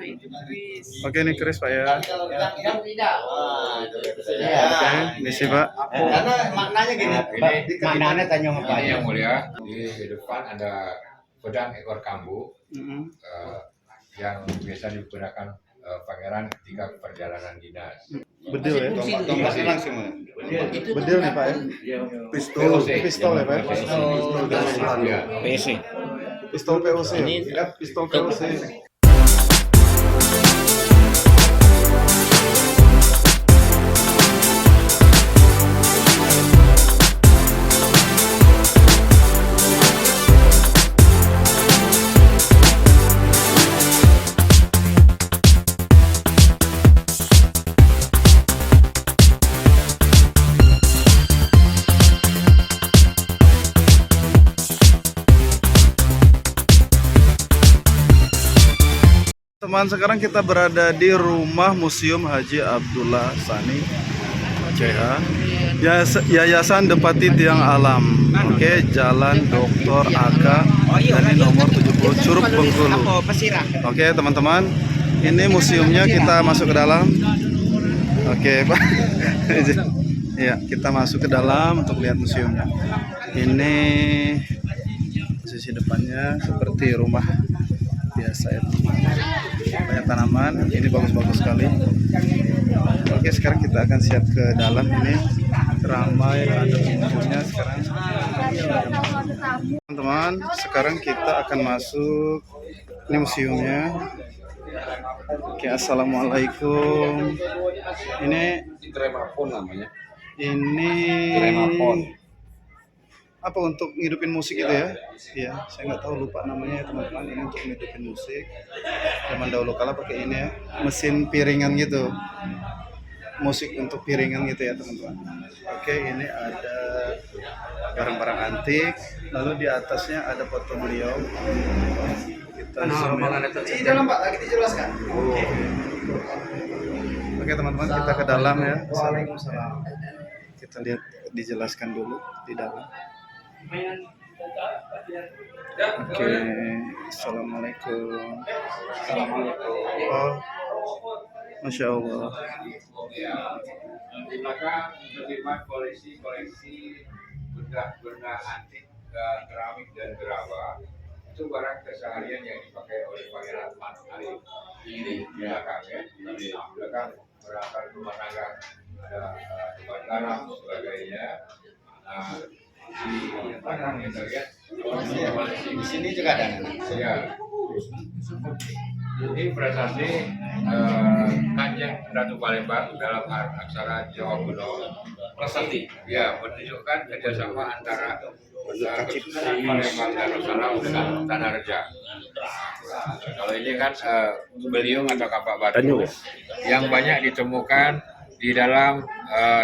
Oke, ini keris Pak ya. Oke, ini sih Pak. Karena maknanya gini, maknanya tanya apa Ini yang mulia, di depan ada pedang ekor kambu yang biasa digunakan pangeran ketika perjalanan dinas. Bedil ya. tombaknya langsung. Bedil nih Pak ya. Pistol ya Pak. Ya. PC. Pistol POC. Ya, pistol POC. Teman, sekarang kita berada di rumah Museum Haji Abdullah Tsani CH, Yayasan Depati Tiang Alam. Oke, Jalan Dr. Aka, dari nomor 70 Curug Bengkulu. Oke teman-teman, ini museumnya, kita masuk ke dalam. Oke Pak. Ya, kita masuk ke dalam untuk lihat museumnya. Ini posisi depannya seperti rumah biasa ya, banyak tanaman. Ini bagus-bagus sekali. Oke, sekarang kita akan siap ke dalam. Ini ramai, ada pengunjungnya sekarang. Teman-teman, sekarang kita akan masuk. Ini museumnya. Oke, assalamualaikum. Ini Gremapon namanya. ini Gremapon. apa, untuk ngidupin musik itu ya? Iya, saya nggak tahu, lupa namanya ya teman-teman. Ini untuk ngidupin musik. Zaman dahulu kala pakai ini ya, mesin piringan gitu. Musik untuk piringan gitu ya teman-teman. Oke, ini ada barang-barang antik. Lalu di atasnya ada foto beliau. Kita zoom ya. Di dalam Pak, lagi dijelaskan. Oke teman-teman, kita ke dalam ya. Kita lihat, dijelaskan dulu di dalam. Oke, assalamualaikum. Oh, masya Allah. Di belakang terlibat koleksi benda antik, keramik dan gerabah. Itu barang keseharian yang dipakai oleh Pangeran Mas Arif. Ini di belakang ya, di belakang peralatan rumah tangga, ada tempat garam sebagainya. Nah, di belakang kita lihat Di sini juga ada. ya. Ini prestasi Kanjeng Ratu Palembang dalam aksara Jawa Kuno. Prestasi, ya, menunjukkan kerjasama antara Palembang dan Nusantara dengan Tanah Reja. Kalau ini kan beliung atau kapak batu yang banyak ditemukan di dalam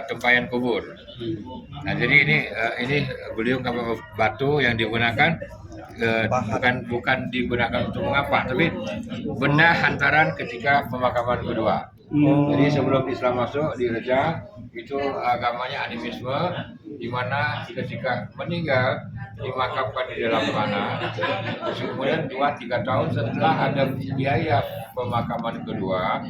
tempayan kubur. Nah, jadi ini beliung kapak batu yang digunakan bukan digunakan untuk mengapa, tapi benda hantaran ketika pemakaman kedua. Jadi sebelum Islam masuk di Reja, itu agamanya animisme, di mana ketika meninggal dimakamkan di dalam tanah. Kemudian 2-3 tahun setelah ada biaya pemakaman kedua,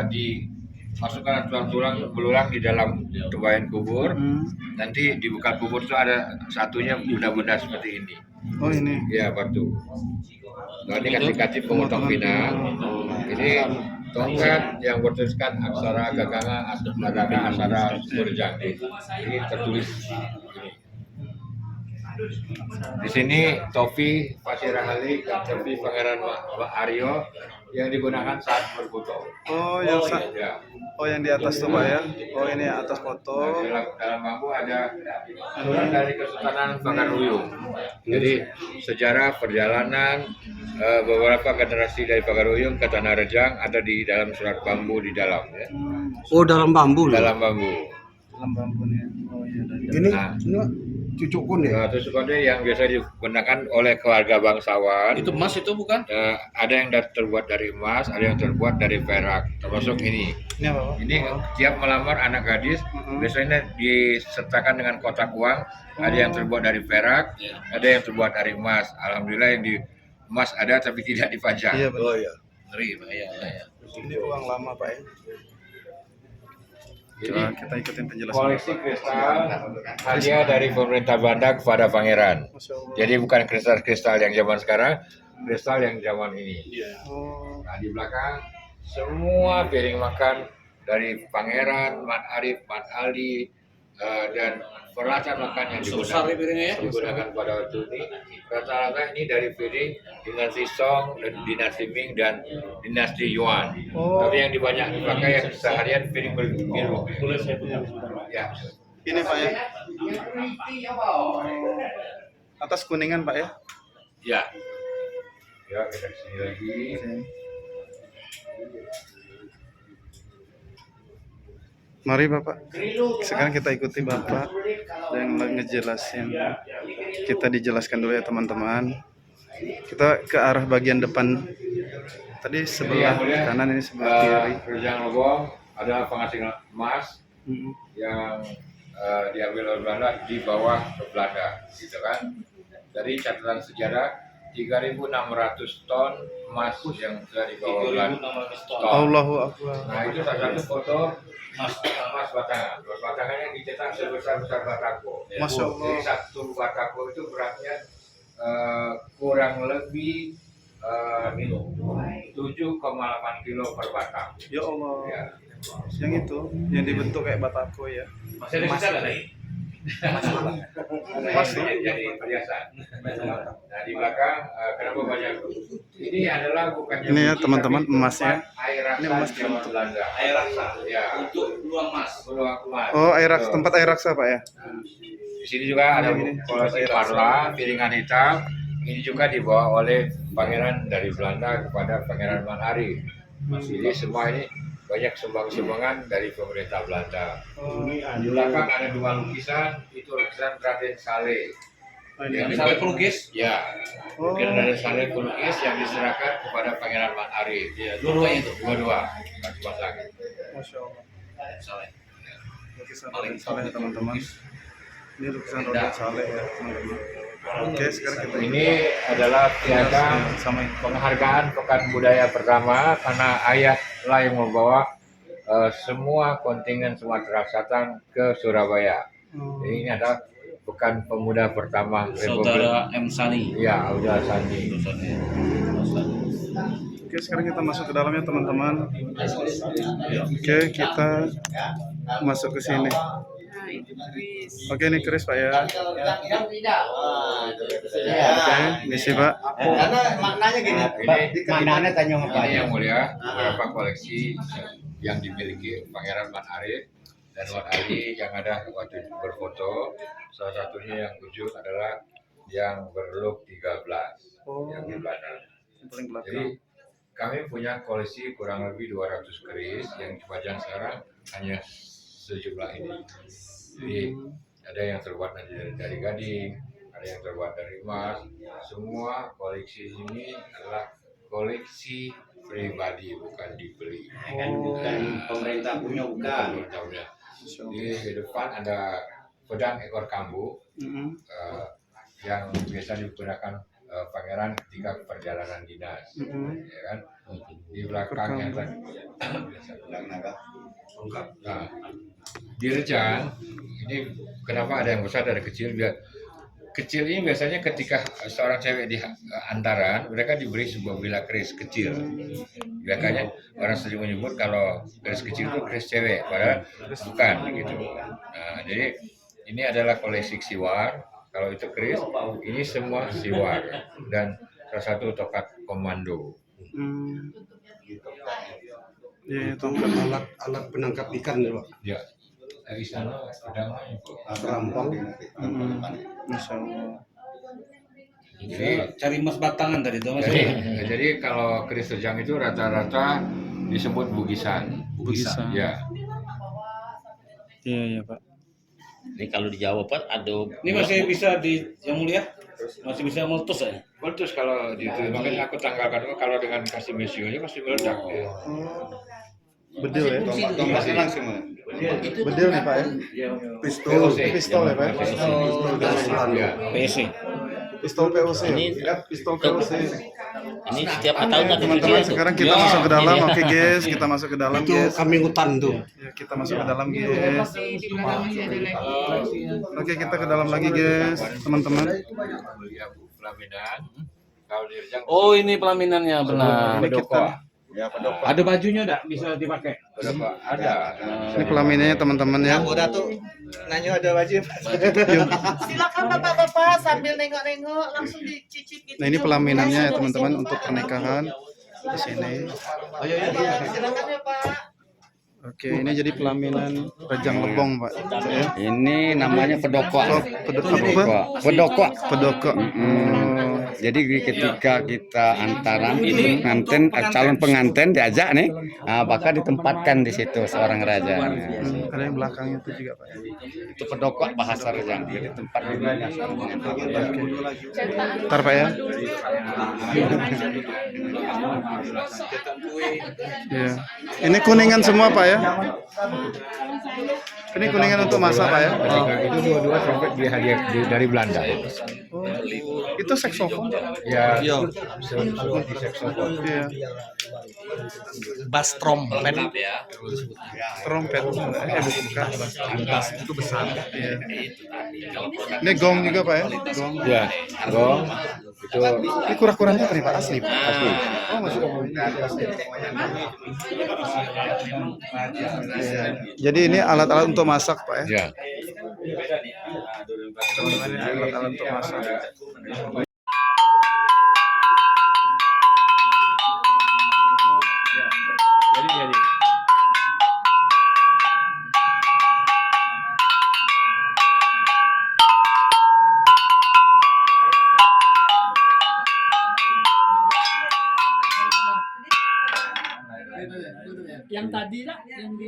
dimasukkan tulang-tulang belulang di dalam tempayan kubur. Nanti dibuka kubur itu ada satunya benda-benda seperti ini. Oh ini. Ya, batu. Nah, ini kasih pemotong pinang. Ini tongkat yang bertuliskan aksara gaganga, aksara surjati. Ini tertulis ini. Di sini topi Pasir Rahali dan topi Pangeran Aryo yang digunakan saat berfoto. Oh, yang Ya. oh yang di atas tuh Pak ya. Oh ini atas foto. Dalam bambu ada surat dari Kesultanan Pagaruyung. Jadi sejarah perjalanan beberapa generasi dari Pagaruyung ke Tanah Rejang ada di dalam surat bambu di dalam ya. Oh, dalam bambu loh. Dalam bambu. Dalam bambu nih. Oh iya. Ini Nah, cucuk konde. tusuk konde yang biasa digunakan oleh keluarga bangsawan. Itu emas itu bukan? Ada yang terbuat dari emas, ada yang terbuat dari perak, termasuk ini. Ini apa Pak? Ini tiap melamar anak gadis, biasanya disertakan dengan kotak uang. Ada yang terbuat dari perak, ada yang terbuat dari emas. Alhamdulillah yang di emas ada tapi tidak dipajang. Iya betul. Oh iya. Ngeri bahaya lah ya. Ini uang lama Pak ya. Ini Coba kita ikutin penjelasan koleksi Bapak. kristal hadiah dari pemerintah Belanda kepada pangeran. Masya Allah. Jadi bukan kristal-kristal yang zaman sekarang, kristal yang zaman ini. Oh, Nah, di belakang semua piring makan dari pangeran, Mat Arif, Mat Ali, dan peralatan makan yang Besar ya piringnya ya? digunakan pada waktu ini. Rata-rata ini dari piring dinasti Song, dan dinasti Ming, dan dinasti Yuan. Oh. Tapi yang banyak dipakai yang seharian piring berbiru. Ya. ini Pak ya. Atas kuningan Pak ya. Ya. Ya, kita kesini lagi. Mari Bapak. Sekarang kita ikuti Bapak yang ngejelasin. Kita dijelaskan dulu ya teman-teman. Kita ke arah bagian depan. Tadi sebelah kanan, ini sebelah kiri. Kerajaan Lobong adalah penghasil emas Mm-mm. yang diambil oleh Belanda di bawah ke Belanda, gitu kan? Dari catatan sejarah 3.600 ton emas yang telah dibawa Belanda. Allahu Akbar. Nah, itu salah satu foto emas batangan. Batangannya dicetak sebesar-besar batako. Masya Allah. Jadi satu batako itu beratnya kurang lebih 7,8 kilo per batang. Ya Allah. Ya. Yang itu, yang dibentuk kayak batako ya. Masih ada sisa nggak nih? Masih. Jadi perhiasan. Nah, di belakang kenapa banyak? Ini adalah bukan Ini ya, teman-teman, emasnya. Air Ini raksa emas zaman dibentuk. Belanda. Air raksa. Ya. Untuk peluang emas. Peluang emas. Oh, air raksa, Betul. tempat air raksa Pak ya. Di sini juga ada Ini, koleksi parla, piringan hitam. Ini juga dibawa oleh pangeran dari Belanda kepada Pangeran Mat Arif. Jadi semua ini banyak sumbangan dari pemerintah Belanda. Di belakang ada dua lukisan, itu lukisan Raden Saleh. Ini. Sampai pelukis. Ya, Oh. lukisan Raden Saleh pelukis yang diserahkan kepada Pangeran Mat Arif. Ya, dua-duanya itu. Dua-dua, satu pasang. Masya Allah. Salah. Lukisan Raden Saleh ya teman-teman. Ini lukisan Raden Saleh ya teman-teman. Oke, sekarang kita Ini adalah piagam sama ini. penghargaan Pekan Budaya pertama karena ayahlah yang membawa semua kontingen Sumatera Selatan ke Surabaya. Oh. Jadi ini adalah Pekan Pemuda pertama Saudara M. Sani. Ya, Aulia Sandi. Oke, sekarang kita masuk ke dalamnya teman-teman. Oke, kita masuk ke sini. Oke, ini keris Pak ya. Oke, misi Pak. Karena maknanya gini, di maknanya tanya apa? Ini yang mulia, beberapa koleksi yang dimiliki Pangeran Mat Arif dan Mat Ali yang ada waktu itu berfoto. Salah satunya yang ujung adalah yang berlook 13 yang di belakang. Yang paling belakang. Jadi kami punya koleksi kurang lebih 200 keris yang dipajang sekarang hanya sejumlah ini. Jadi ada yang terbuat dari gading, ada yang terbuat dari emas. Semua koleksi ini adalah koleksi pribadi, bukan dibeli. Bukan pemerintah punya, bukan. Pemerintah punya. Di depan ada pedang ekor kambu Mm-mm. yang biasa digunakan pangeran ketika perjalanan dinas, Mm-mm. ya kan? Di belakangnya Ekor Pedang naga. nah, di Rejang ini kenapa ada yang besar dari kecil? Biar kecil ini biasanya ketika seorang cewek di antaran, mereka diberi sebuah bilah keris kecil. Biasanya orang sering menyebut kalau keris kecil itu keris cewek, padahal bukan gitu. Nah, jadi ini adalah koleksi siwar. Kalau itu keris, ini semua siwar dan salah satu tokat komando. Hmm. Ya, tongkat alat. Alat penangkap ikan ya, Pak. Ya, dari sana pedangnya. Rampok. Masya Allah. Jadi Cari emas batangan tadi itu Mas. jadi kalau keris Rejang itu rata-rata disebut bugisan. Bugisan. Ya. Iya, Pak. Ini kalau di Jawa Pak ada Ini masih bisa di yang mulia? Masih bisa meletus ya? Meletus kalau di itu. Makanya aku tanggalkan kalau dengan kasih mesionya pasti meledak. Ya. Bedil ya. Tombaknya langsung. itu Bedil nih Pak ya. Iya. Pistol ya Pak. Pistol. Pistol. Ya. PC. Pistol POC. Ini- Pistol POC. Ini setiap tahun ada Teman-teman, kegiatan. sekarang kita masuk ke dalam. Oke, guys, kita masuk ke dalam, guys. kambing hutan tuh. Ya, kita masuk ke dalam, guys. Oke, kita ke dalam lagi, guys, teman-teman. Mulia Bu Pelaminan. Kalau dirjang Oh, ini pelaminannya benar. Ini kita, Ada bajunya enggak bisa dipakai? berapa? Ada. ini pelaminannya teman-teman ya. Udah tuh nanya ada wajib. Silakan bapak-bapak sambil nengok-nengok langsung dicicip gitu. Nah, ini pelaminannya ya, teman-teman, untuk pernikahan di sini. Silakan ya Pak. Oke, ini jadi pelaminan Rejang Lebong, Pak. Ya. Ini namanya Oh, pedokok. apa? Pedokok. Pedokok. Oh, Jadi ketika kita antaran pengantin, calon pengantin diajak nih, bakal ditempatkan di situ seorang raja. ada yang belakangnya itu juga, Pak. Itu pedokok bahasa raja. Jadi tempat di mana seorang pengantin. Ntar, Pak ya. Iya. Ini kuningan semua, Pak ya. Ini kuningan untuk masak, Pak ya. Itu dua-dua trompet dia hadiah dari Belanda. Oh, itu saksofon. Ya, seperti saksofon. Iya. Bass trompet. Trompet. Bukan. Bass itu besar. Iya. Ini gong juga, Pak ya. Gong. Ya, gong itu Ini kura-kuranya apa nih, Pak? Asli, Pak? asli. Oh, masih Iya. Jadi ini alat-alat untuk masak, Pak ya. Ya. Teman-teman, ini alat-alat untuk masak. Yang tadi lah yang di